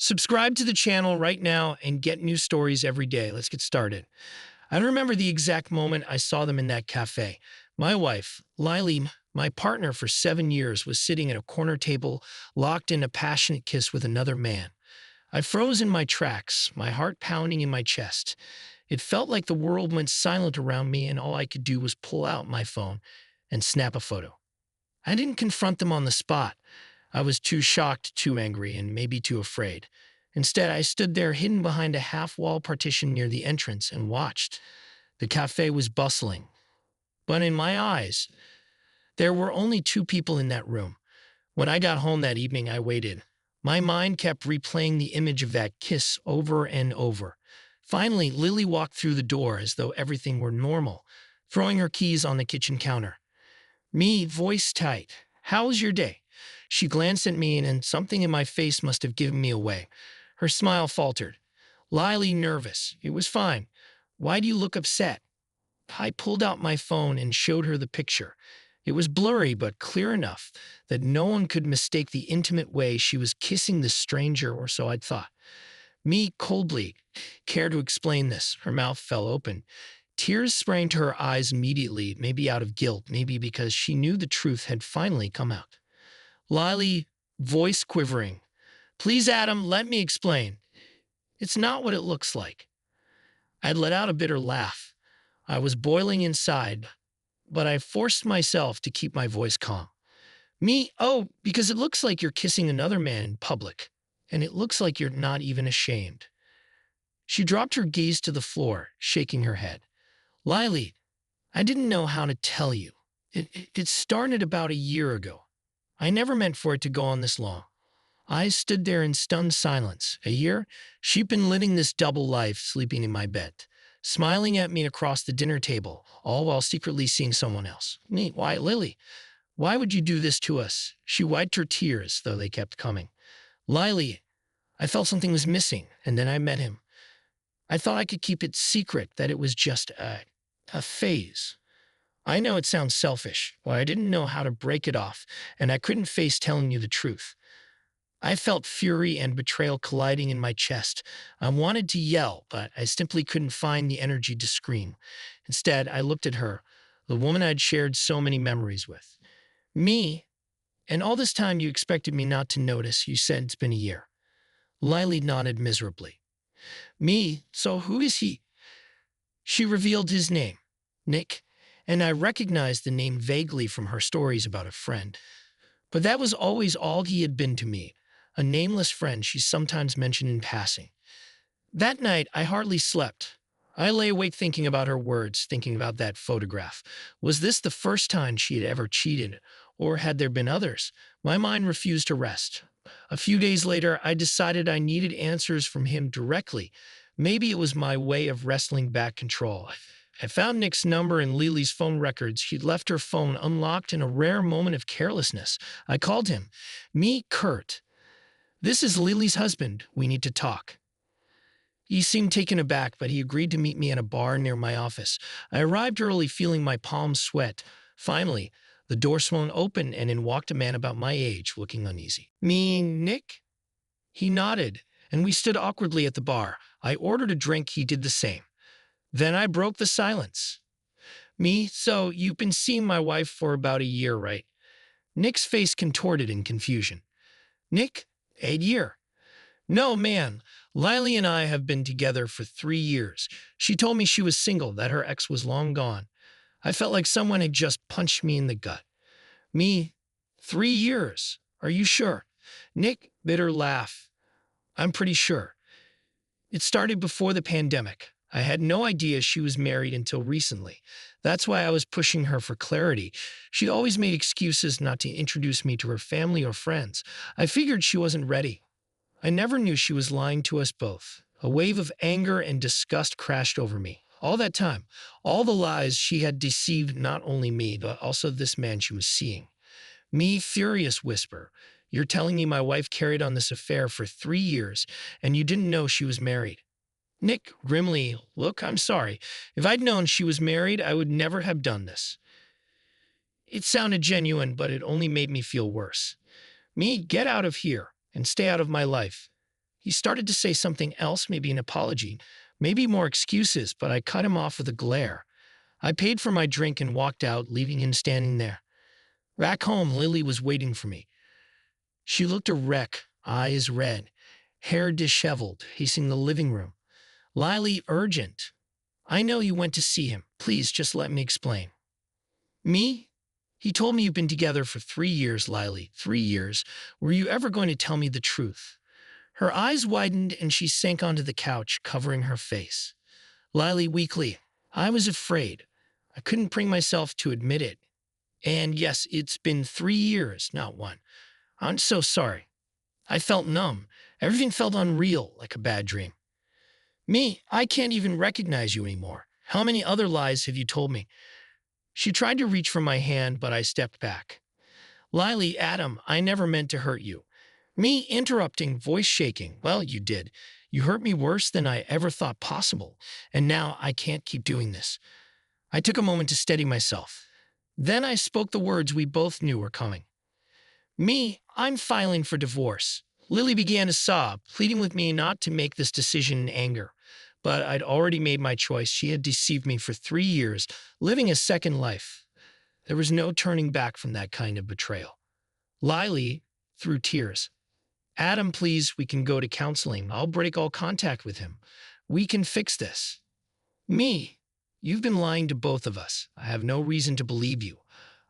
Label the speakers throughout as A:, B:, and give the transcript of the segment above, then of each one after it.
A: Subscribe to the channel right now and get new stories every day. Let's get started. I remember the exact moment I saw them in that cafe. My wife, Lily, my partner for 7 years, was sitting at a corner table, locked in a passionate kiss with another man. I froze in my tracks, my heart pounding in my chest. It felt like the world went silent around me, and all I could do was pull out my phone and snap a photo. I didn't confront them on the spot. I was too shocked, too angry, and maybe too afraid. Instead, I stood there hidden behind a half-wall partition near the entrance and watched. The cafe was bustling. But in my eyes, there were only two people in that room. When I got home that evening, I waited. My mind kept replaying the image of that kiss over and over. Finally, Lily walked through the door as though everything were normal, throwing her keys on the kitchen counter. Me, voice tight. "How was your day?" She glanced at me, and something in my face must have given me away. Her smile faltered. "Lily, nervous. It was fine. Why do you look upset?" I pulled out my phone and showed her the picture. It was blurry but clear enough that no one could mistake the intimate way she was kissing this stranger, or so I'd thought. Me, coldly, care to explain this. Her mouth fell open. Tears sprang to her eyes immediately, maybe out of guilt, maybe because she knew the truth had finally come out. Lily, voice quivering. "Please, Adam, let me explain. It's not what it looks like." I'd let out a bitter laugh. I was boiling inside, but I forced myself to keep my voice calm. Me, oh, because it looks like you're kissing another man in public, and it looks like you're not even ashamed. She dropped her gaze to the floor, shaking her head. "Lily, I didn't know how to tell you. It started about a year ago. I never meant for it to go on this long." I stood there in stunned silence. A year? She'd been living this double life, sleeping in my bed, smiling at me across the dinner table, all while secretly seeing someone else. Me, why, Lily, why would you do this to us? She wiped her tears, though they kept coming. "Lily, I felt something was missing, and then I met him. I thought I could keep it secret, that it was just a phase. I know it sounds selfish. Well, I didn't know how to break it off, and I couldn't face telling you the truth. I felt fury and betrayal colliding in my chest. I wanted to yell, but I simply couldn't find the energy to scream. Instead, I looked at her, the woman I'd shared so many memories with. "Me? And all this time you expected me not to notice. You said it's been a year." Lily nodded miserably. "Me? So who is he?" She revealed his name, Nick, and I recognized the name vaguely from her stories about a friend. But that was always all he had been to me, a nameless friend she sometimes mentioned in passing. That night, I hardly slept. I lay awake thinking about her words, thinking about that photograph. Was this the first time she had ever cheated, or had there been others? My mind refused to rest. A few days later, I decided I needed answers from him directly. Maybe it was my way of wrestling back control. I found Nick's number in Lily's phone records. She'd left her phone unlocked in a rare moment of carelessness. I called him. "Me, Kurt. This is Lily's husband. We need to talk." He seemed taken aback, but he agreed to meet me at a bar near my office. I arrived early, feeling my palms sweat. Finally, the door swung open, and in walked a man about my age, looking uneasy. "Me, Nick?" He nodded, and we stood awkwardly at the bar. I ordered a drink. He did the same. Then I broke the silence. "Me, so you've been seeing my wife for about a year, right?" Nick's face contorted in confusion. "Nick, a year?" "No, man. Lily and I have been together for 3 years. She told me she was single, that her ex was long gone. I felt like someone had just punched me in the gut." Me, 3 years? Are you sure? Nick, bitter laugh. "I'm pretty sure. It started before the pandemic. I had no idea she was married until recently. That's why I was pushing her for clarity. She'd always made excuses not to introduce me to her family or friends. I figured she wasn't ready. I never knew she was lying to us both. A wave of anger and disgust crashed over me. All that time, all the lies, she had deceived not only me, but also this man she was seeing. Me, furious whisper. "You're telling me my wife carried on this affair for 3 years, and you didn't know she was married?" Nick, grimly, "Look, I'm sorry. If I'd known she was married, I would never have done this." It sounded genuine, but it only made me feel worse. Me, "Get out of here and stay out of my life." He started to say something else, maybe an apology, maybe more excuses, but I cut him off with a glare. I paid for my drink and walked out, leaving him standing there. Back home, Lily was waiting for me. She looked a wreck, eyes red, hair disheveled, pacing the living room. Lily, urgent. I know you went to see him. Please just let me explain. Me? He told me you've been together for 3 years, Lily. 3 years. Were you ever going to tell me the truth? Her eyes widened and she sank onto the couch, covering her face. Lily, weakly. I was afraid. I couldn't bring myself to admit it. And yes, it's been 3 years, not one. I'm so sorry. I felt numb. Everything felt unreal, like a bad dream. Me, I can't even recognize you anymore. How many other lies have you told me? She tried to reach for my hand, but I stepped back. Lily, Adam, I never meant to hurt you. Me, interrupting, voice shaking. Well, you did. You hurt me worse than I ever thought possible. And now I can't keep doing this. I took a moment to steady myself. Then I spoke the words we both knew were coming. Me, I'm filing for divorce. Lily began to sob, pleading with me not to make this decision in anger. But I'd already made my choice. She had deceived me for 3 years, living a second life. There was no turning back from that kind of betrayal. Lily, through tears. Adam, please, we can go to counseling. I'll break all contact with him. We can fix this. Me, you've been lying to both of us. I have no reason to believe you.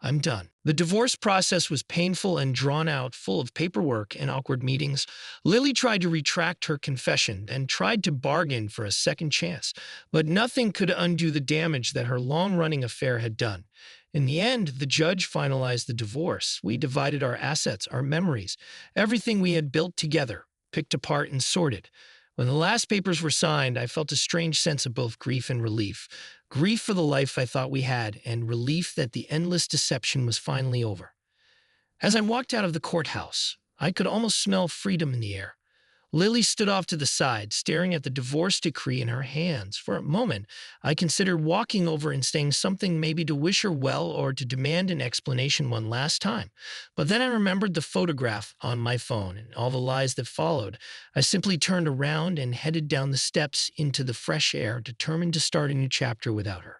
A: I'm done. The divorce process was painful and drawn out, full of paperwork and awkward meetings. Lily tried to retract her confession and tried to bargain for a second chance, but nothing could undo the damage that her long-running affair had done. In the end, the judge finalized the divorce. We divided our assets, our memories, everything we had built together, picked apart and sorted. When the last papers were signed, I felt a strange sense of both grief and relief. Grief for the life I thought we had, and relief that the endless deception was finally over. As I walked out of the courthouse, I could almost smell freedom in the air. Lily stood off to the side, staring at the divorce decree in her hands. For a moment, I considered walking over and saying something, maybe to wish her well or to demand an explanation one last time. But then I remembered the photograph on my phone and all the lies that followed. I simply turned around and headed down the steps into the fresh air, determined to start a new chapter without her.